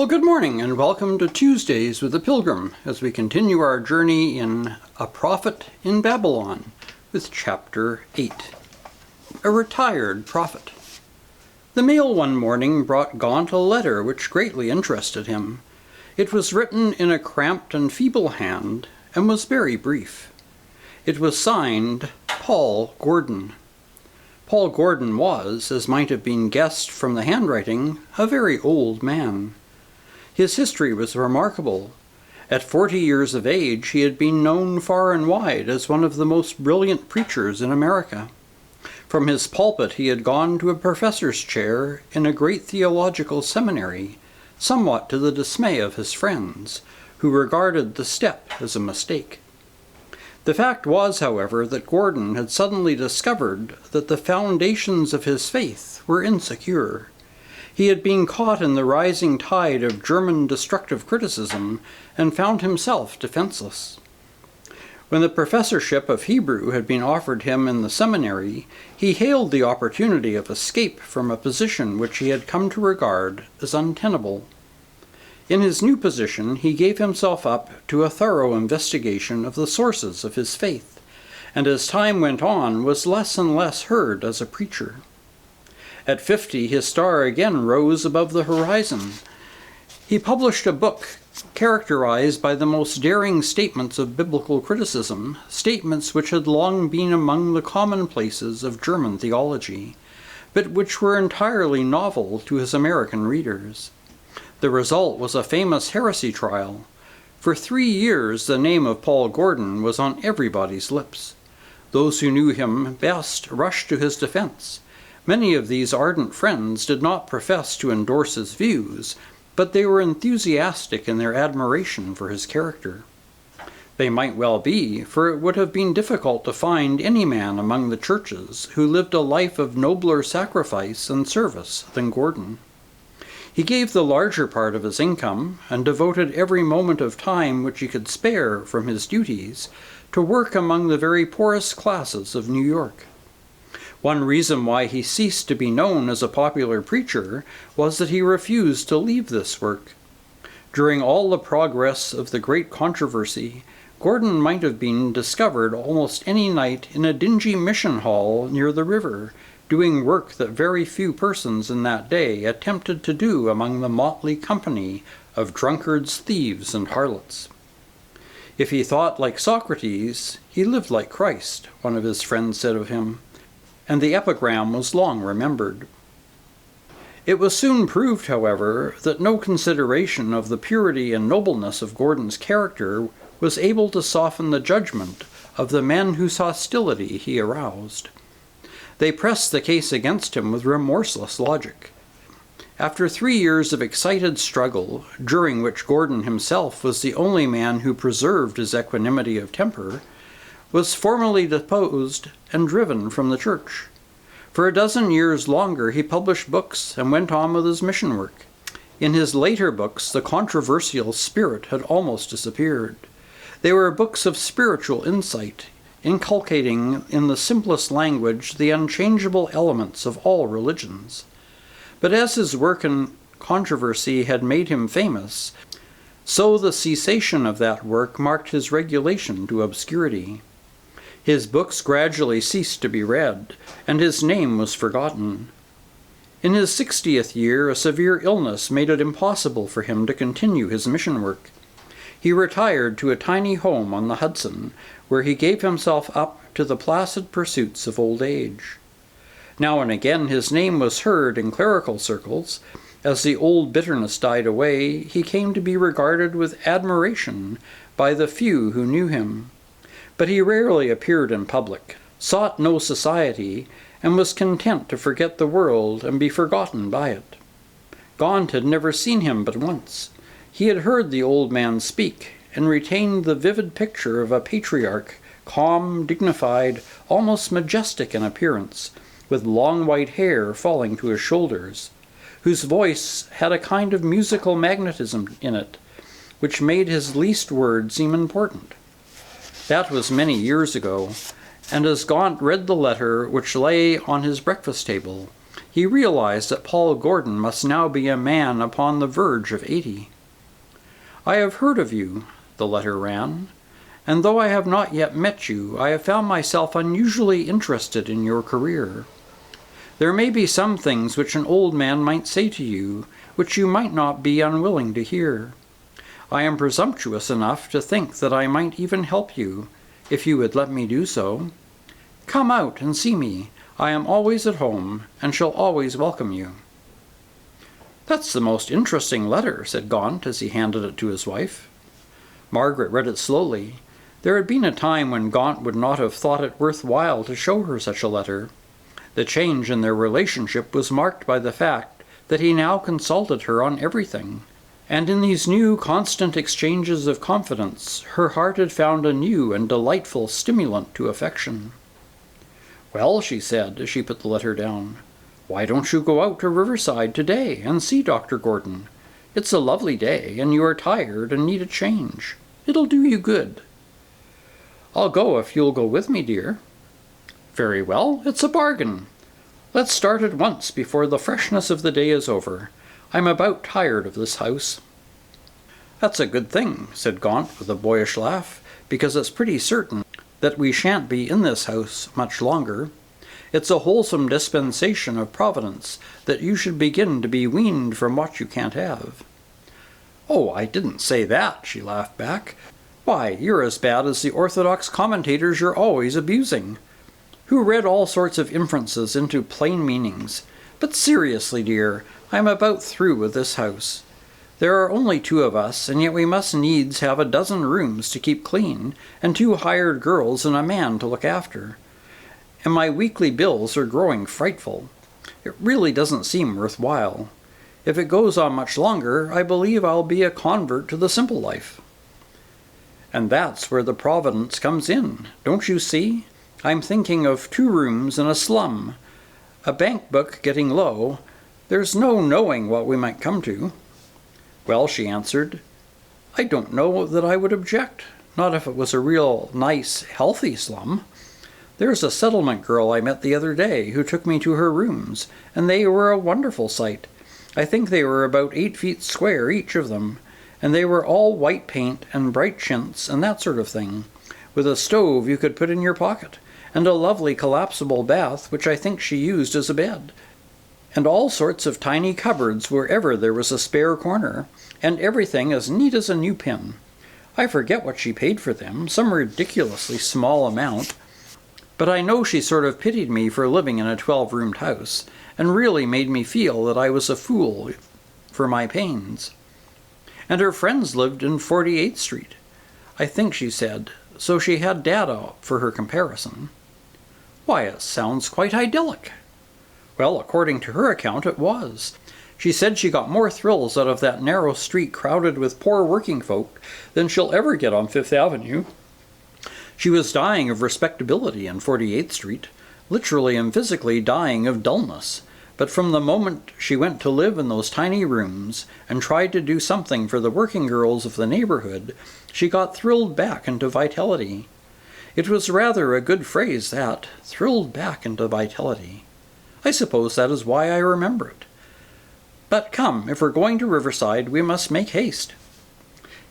Well, good morning and welcome to Tuesdays with the Pilgrim as we continue our journey in A Prophet in Babylon with Chapter 8. A Retired Prophet. The mail one morning brought Gaunt a letter which greatly interested him. It was written in a cramped and feeble hand and was very brief. It was signed Paul Gordon. Paul Gordon was, as might have been guessed from the handwriting, a very old man. His history was remarkable. At 40 years of age, he had been known far and wide as one of the most brilliant preachers in America. From his pulpit he had gone to a professor's chair in a great theological seminary, somewhat to the dismay of his friends, who regarded the step as a mistake. The fact was, however, that Gordon had suddenly discovered that the foundations of his faith were insecure. He had been caught in the rising tide of German destructive criticism and found himself defenseless. When the professorship of Hebrew had been offered him in the seminary, he hailed the opportunity of escape from a position which he had come to regard as untenable. In his new position, he gave himself up to a thorough investigation of the sources of his faith, and as time went on was less and less heard as a preacher. At 50, his star again rose above the horizon. He published a book characterized by the most daring statements of biblical criticism, statements which had long been among the commonplaces of German theology, but which were entirely novel to his American readers. The result was a famous heresy trial. For 3 years, the name of Paul Gordon was on everybody's lips. Those who knew him best rushed to his defense. Many of these ardent friends did not profess to endorse his views, but they were enthusiastic in their admiration for his character. They might well be, for it would have been difficult to find any man among the churches who lived a life of nobler sacrifice and service than Gordon. He gave the larger part of his income, and devoted every moment of time which he could spare from his duties, to work among the very poorest classes of New York. One reason why he ceased to be known as a popular preacher was that he refused to leave this work. During all the progress of the great controversy, Gordon might have been discovered almost any night in a dingy mission hall near the river, doing work that very few persons in that day attempted to do among the motley company of drunkards, thieves, and harlots. If he thought like Socrates, he lived like Christ, one of his friends said of him, and the epigram was long remembered. It was soon proved, however, that no consideration of the purity and nobleness of Gordon's character was able to soften the judgment of the men whose hostility he aroused. They pressed the case against him with remorseless logic. After 3 years of excited struggle, during which Gordon himself was the only man who preserved his equanimity of temper, was formally deposed and driven from the church. For a dozen years longer he published books and went on with his mission work. In his later books, the controversial spirit had almost disappeared. They were books of spiritual insight, inculcating in the simplest language the unchangeable elements of all religions. But as his work in controversy had made him famous, so the cessation of that work marked his regulation to obscurity. His books gradually ceased to be read, and his name was forgotten. In his 60th year, a severe illness made it impossible for him to continue his mission work. He retired to a tiny home on the Hudson, where he gave himself up to the placid pursuits of old age. Now and again his name was heard in clerical circles. As the old bitterness died away, he came to be regarded with admiration by the few who knew him. But he rarely appeared in public, sought no society, and was content to forget the world and be forgotten by it. Gaunt had never seen him but once. He had heard the old man speak, and retained the vivid picture of a patriarch, calm, dignified, almost majestic in appearance, with long white hair falling to his shoulders, whose voice had a kind of musical magnetism in it, which made his least word seem important. That was many years ago, and as Gaunt read the letter which lay on his breakfast table, He realized that Paul Gordon must now be a man upon the verge of 80. "I have heard of you," the letter ran, "and though I have not yet met you, I have found myself unusually interested in your career. There may be some things which an old man might say to you, which you might not be unwilling to hear. I am presumptuous enough to think that I might even help you, if you would let me do so. Come out and see me. I am always at home, and shall always welcome you." "That's the most interesting letter," said Gaunt as he handed it to his wife. Margaret read it slowly. There had been a time when Gaunt would not have thought it worth while to show her such a letter. The change in their relationship was marked by the fact that he now consulted her on everything, and in these new constant exchanges of confidence her heart had found a new and delightful stimulant to affection. "Well," she said as she put the letter down, "why don't you go out to Riverside today and see Dr. Gordon? It's a lovely day, and you are tired and need a change. It'll do you good." "I'll go if you'll go with me, dear." "Very well, it's a bargain. Let's start at once before the freshness of the day is over. I'm about tired of this house." "That's a good thing," said Gaunt with a boyish laugh, "because it's pretty certain that we shan't be in this house much longer. It's a wholesome dispensation of Providence that you should begin to be weaned from what you can't have." "Oh, I didn't say that," she laughed back. "Why, you're as bad as the orthodox commentators you're always abusing, who read all sorts of inferences into plain meanings. But seriously, dear, I'm about through with this house. There are only 2 of us, and yet we must needs have a dozen rooms to keep clean, and 2 hired girls and a man to look after. And my weekly bills are growing frightful. It really doesn't seem worthwhile. If it goes on much longer, I believe I'll be a convert to the simple life." "And that's where the Providence comes in, don't you see? I'm thinking of 2 rooms in a slum, a bank book getting low. There's no knowing what we might come to." "Well," she answered, "I don't know that I would object, not if it was a real nice, healthy slum. There's a settlement girl I met the other day who took me to her rooms, and they were a wonderful sight. I think they were about 8 feet square, each of them, and they were all white paint and bright chintz and that sort of thing, with a stove you could put in your pocket, and a lovely collapsible bath which I think she used as a bed, and all sorts of tiny cupboards wherever there was a spare corner, and everything as neat as a new pin. I forget what she paid for them, some ridiculously small amount, but I know she sort of pitied me for living in a 12-roomed house, and really made me feel that I was a fool for my pains. And her friends lived in 48th Street, I think she said, so she had data for her comparison." "Why, it sounds quite idyllic." "Well, according to her account, it was. She said she got more thrills out of that narrow street crowded with poor working folk than she'll ever get on Fifth Avenue. She was dying of respectability in 48th Street, literally and physically dying of dullness, but from the moment she went to live in those tiny rooms and tried to do something for the working girls of the neighborhood, she got thrilled back into vitality. It was rather a good phrase, that, thrilled back into vitality. I suppose that is why I remember it. But come, if we're going to Riverside, we must make haste."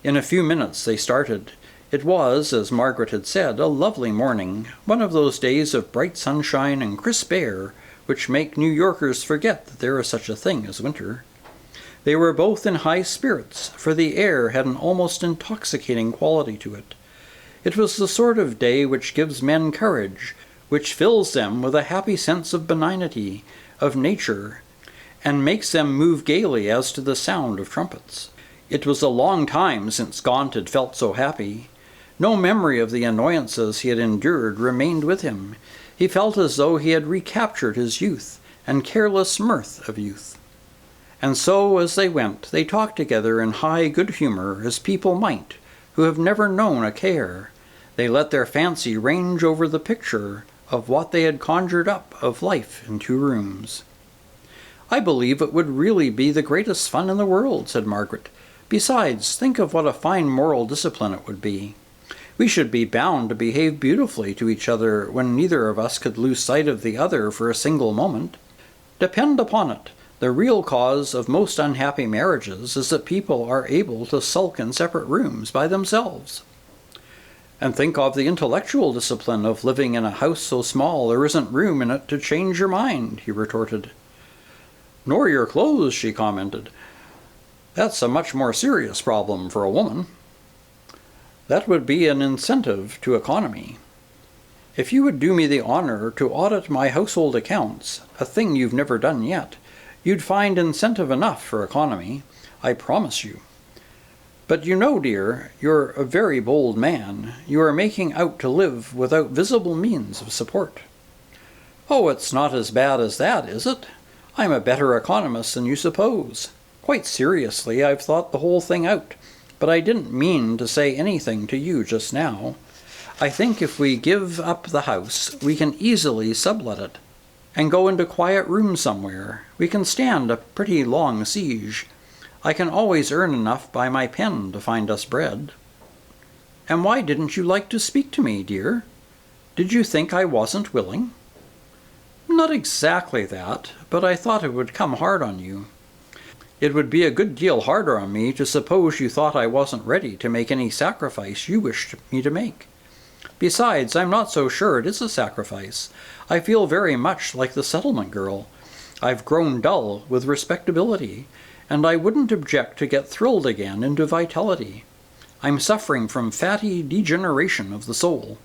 In a few minutes they started. It was, as Margaret had said, a lovely morning, one of those days of bright sunshine and crisp air which make New Yorkers forget that there is such a thing as winter. They were both in high spirits, for the air had an almost intoxicating quality to it. It was the sort of day which gives men courage, which fills them with a happy sense of benignity, of nature, and makes them move gaily as to the sound of trumpets. It was a long time since Gaunt had felt so happy. No memory of the annoyances he had endured remained with him. He felt as though he had recaptured his youth, and careless mirth of youth. And so, as they went, they talked together in high good humor, as people might, who have never known a care. They let their fancy range over the picture of what they had conjured up of life in 2 rooms. "I believe it would really be the greatest fun in the world," said Margaret. "Besides, think of what a fine moral discipline it would be. We should be bound to behave beautifully to each other when neither of us could lose sight of the other for a single moment." Depend upon it, the real cause of most unhappy marriages is that people are able to sulk in separate rooms by themselves. And think of the intellectual discipline of living in a house so small there isn't room in it to change your mind, he retorted. Nor your clothes, she commented. That's a much more serious problem for a woman. That would be an incentive to economy. If you would do me the honor to audit my household accounts, a thing you've never done yet, you'd find incentive enough for economy, I promise you. But you know, dear, you're a very bold man. You are making out to live without visible means of support. Oh, it's not as bad as that, is it? I'm a better economist than you suppose. Quite seriously, I've thought the whole thing out, but I didn't mean to say anything to you just now. I think if we give up the house, we can easily sublet it, and go into quiet room somewhere. We can stand a pretty long siege. I can always earn enough by my pen to find us bread. And why didn't you like to speak to me, dear? Did you think I wasn't willing? Not exactly that, but I thought it would come hard on you. It would be a good deal harder on me to suppose you thought I wasn't ready to make any sacrifice you wished me to make. Besides, I'm not so sure it is a sacrifice. I feel very much like the settlement girl. I've grown dull with respectability, and I wouldn't object to get thrilled again into vitality. I'm suffering from fatty degeneration of the soul.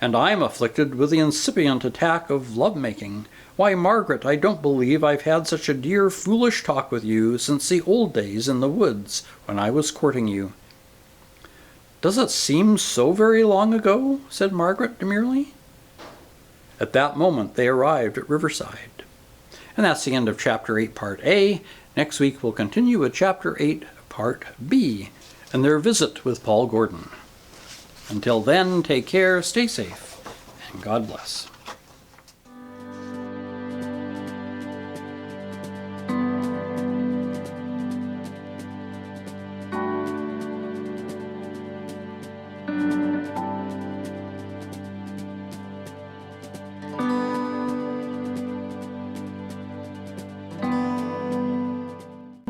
And I'm afflicted with the incipient attack of love-making. Why, Margaret, I don't believe I've had such a dear, foolish talk with you since the old days in the woods when I was courting you. Does it seem so very long ago? Said Margaret demurely. At that moment they arrived at Riverside. And that's the end of Chapter 8, Part A. Next week we'll continue with Chapter 8, Part B, and their visit with Paul Gordon. Until then, take care, stay safe, and God bless.